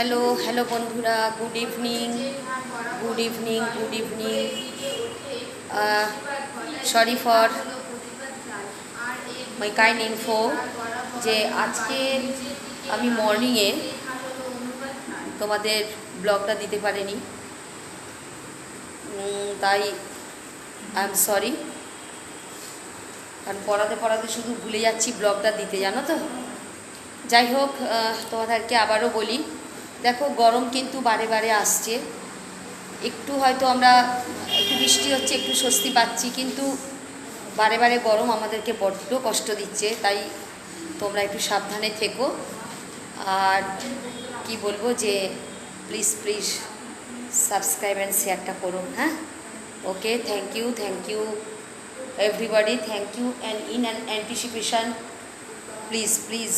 Hello hello বন্ধুরা, good evening good evening good evening. Sorry for my kind info যে আজকে আমি মর্নিংয়ে তোমাদের ব্লগটা দিতে পারিনি, তাই আই এম সরি। কারণ পড়াতে পড়াতে শুধু ভুলে যাচ্ছি ব্লগটা দিতে, জানো তো। যাই হোক, তোমাদেরকে আবারও বলি, দেখো গরম কিন্তু বারে বারে আসছে। একটু হয়তো আমরা একটু বৃষ্টি হচ্ছে, একটু স্বস্তি পাচ্ছি, কিন্তু বারে বারে গরম আমাদেরকে বড্ড কষ্ট দিচ্ছে। তাই তোমরা একটু সাবধানে থেকো। আর কি বলবো যে প্লিজ প্লিজ সাবস্ক্রাইব অ্যান্ড শেয়ারটা করুন, হ্যাঁ। Okay, thank you everybody, thank you, and in an anticipation, please